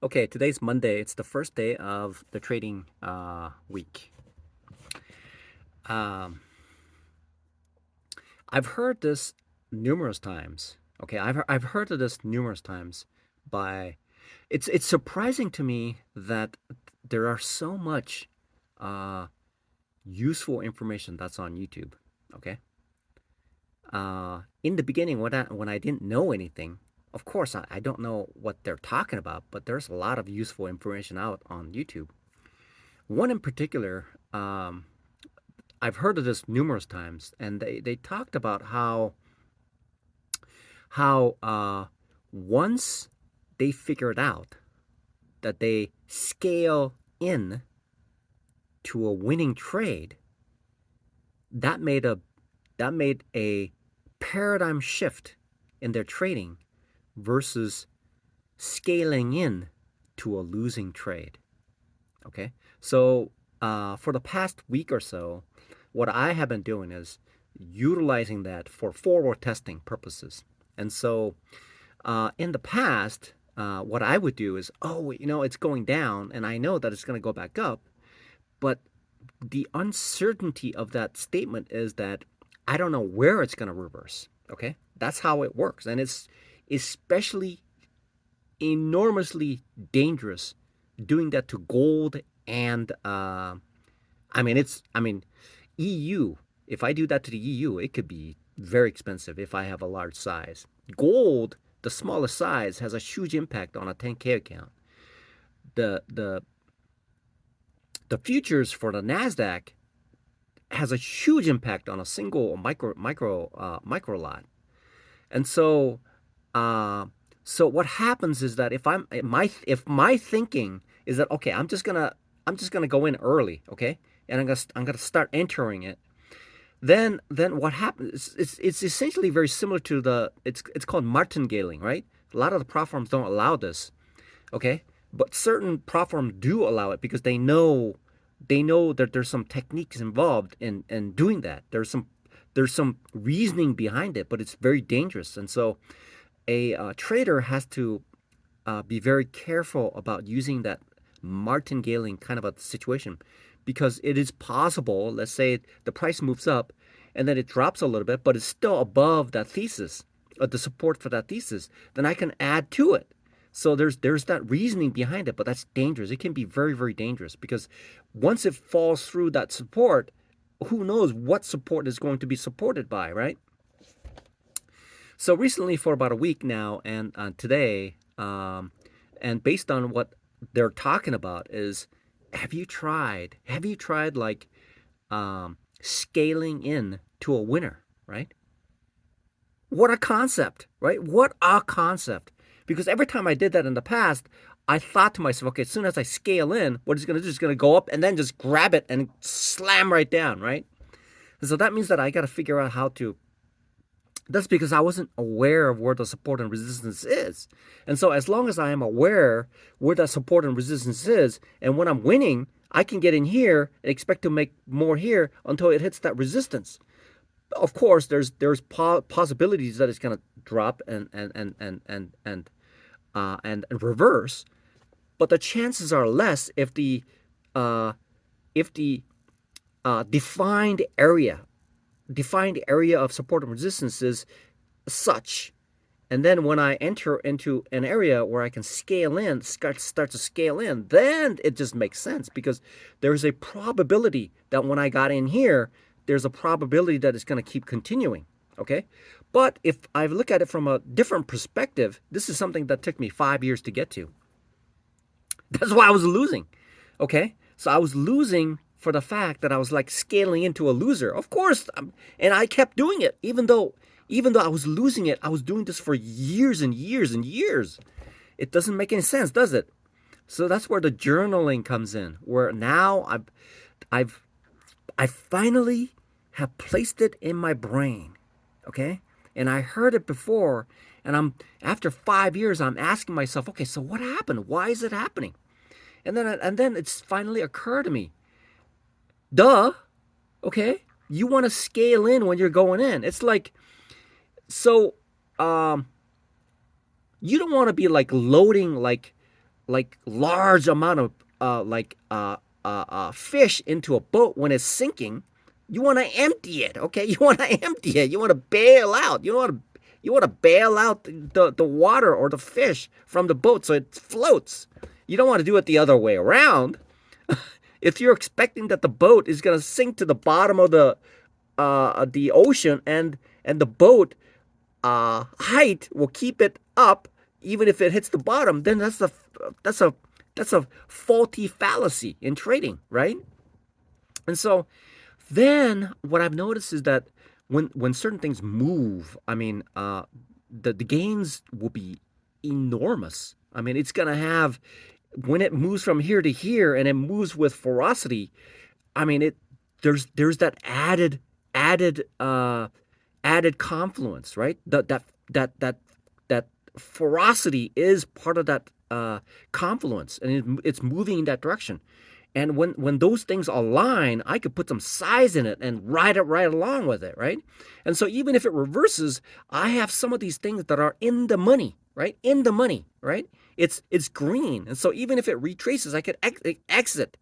Okay, today's Monday. It's the first day of the trading week. Um, I've heard this numerous times. Okay, I've heard of this numerous times. By it's surprising to me that there are so much uh, useful information that's on YouTube. Okay, in the beginning when I didn't know anything, of course I don't know what they're talking about, but there's a lot of useful information out on YouTube. One in particular, I've heard of this numerous times, and they talked about how once they figured out that they scale in to a winning trade, that made a that made a paradigm shift in their trading versus scaling in to a losing trade. Okay, so for the past week or so, what I have been doing is utilizing that for forward testing purposes. And so in the past, what I would do is, oh, it's going down, and I know that it's going to go back up, but the uncertainty of that statement is that I don't know where it's going to reverse. Okay, that's how it works, and it's especially enormously dangerous doing that to gold and EU. If I do that to the EU, it could be very expensive if I have a large size. Gold, the smallest size, has a huge impact on a 10K account. The the the futures for the Nasdaq has a huge impact on a single micro lot. And uh, so what happens is that if my thinking is that, okay, I'm just gonna go in early, okay, and I'm gonna start entering it. Then what happens? It's essentially very similar to it's called martingale, right? A lot of the platforms don't allow this, okay, but certain platforms do allow it because they know that there's some techniques involved in doing that. There's some reasoning behind it, but it's very dangerous. And so a trader has to be very careful about using that martingaling kind of a situation, because it is possible, let's say the price moves up and then it drops a little bit, but it's still above that thesis, the support for that thesis, then I can add to it. So there's that reasoning behind it, but that's dangerous. It can be very, very dangerous because once it falls through that support, who knows what support is going to be supported by, right? So recently, for about a week now, and today, and based on what they're talking about is, have you tried like scaling in to a winner, right? What a concept, right? What a concept. Because every time I did that in the past, I thought to myself, okay, as soon as I scale in, what it's going to do is going to go up and then just grab it and slam right down, right? And so that means that I got to figure out how to. That's because I wasn't aware of where the support and resistance is. And so as long as I am aware where that support and resistance is, and when I'm winning, I can get in here and expect to make more here until it hits that resistance. Of course, there's possibilities that it's going to drop and reverse, but the chances are less uh, if the defined area of support and resistance is such. And then when I enter into an area where I can scale in, start to scale in, then it just makes sense because there's a probability that when I got in here, there's a probability that it's going to keep continuing. Okay. But if I look at it from a different perspective, this is something that took me 5 years to get to. That's why I was losing. Okay. So I was losing for the fact that I was like scaling into a loser. Of course, and I kept doing it even though I was losing it. I was doing this for years and years and years. It doesn't make any sense, does it? So that's where the journaling comes in, where now I've I finally have placed it in my brain. Okay? And I heard it before, and after 5 years I'm asking myself, okay, so what happened? Why is it happening? And then it's finally occurred to me. Duh. Okay? You want to scale in when you're going in. It's like, so um you don't want to be like loading, like like large amount of fish into a boat when it's sinking, you want to empty it. Okay, you want to empty it. You want to bail out. You want to bail out the water or the fish from the boat so it floats. You don't want to do it the other way around. If you're expecting that the boat is going to sink to the bottom of the ocean, and the boat height will keep it up even if it hits the bottom, then that's a that's a faulty fallacy in trading, right? And so then what I've noticed is that when certain things move, I mean, the gains will be enormous. I mean, it's gonna have, when it moves from here to here and it moves with ferocity. I mean, there's that added added confluence, right? That ferocity is part of that confluence, and it's moving in that direction. And when those things align, I could put some size in it and ride it right along with it, right? And so even if it reverses, I have some of these things that are in the money, right? In the money, right? It's green, and so even if it retraces, I could exit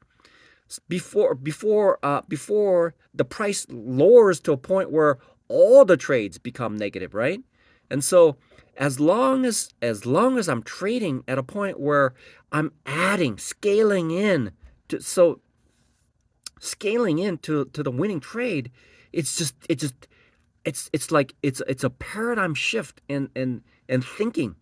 before the price lowers to a point where all the trades become negative, right? And so as long as I'm trading at a point where I'm adding, scaling in to the winning trade, it's like it's a paradigm shift in thinking.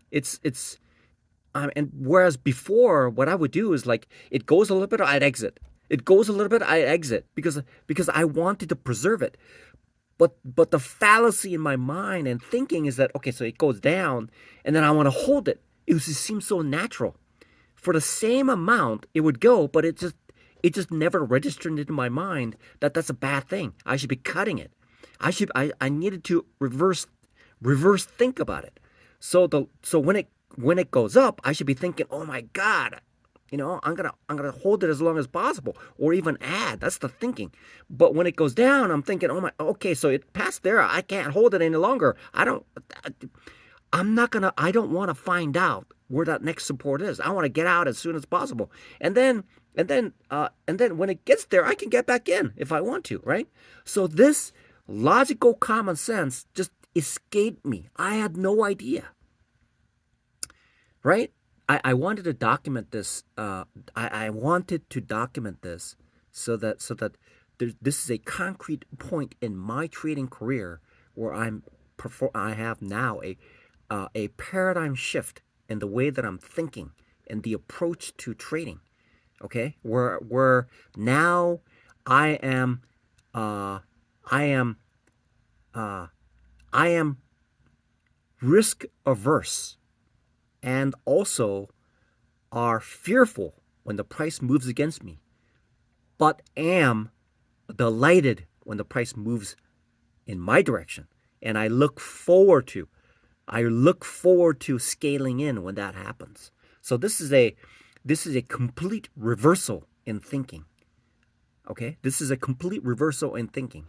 And whereas before, what I would do is, like, it goes a little bit, I'd exit. It goes a little bit, I exit, because I wanted to preserve it. But the fallacy in my mind and thinking is that, okay, so it goes down, and then I want to hold it. It just seems so natural. For the same amount, it would go, but it just never registered into my mind that that's a bad thing. I should be cutting it. I needed to reverse think about it. So when it goes up, I should be thinking, oh my God, I'm gonna hold it as long as possible, or even add. That's the thinking. But when it goes down, I'm thinking, oh my, okay, so it passed there. I can't hold it any longer. I don't want to find out where that next support is. I want to get out as soon as possible. And then when it gets there, I can get back in if I want to, right? So this logical common sense just escaped me. I had no idea, right? I wanted to document this. I wanted to document this so that this is a concrete point in my trading career where I have now a paradigm shift in the way that I'm thinking and the approach to trading. Okay, where now I am uh, I am uh, I am risk averse, and also are fearful when the price moves against me, but am delighted when the price moves in my direction. And I look forward to scaling in when that happens. So this is a complete reversal in thinking. Okay? This is a complete reversal in thinking.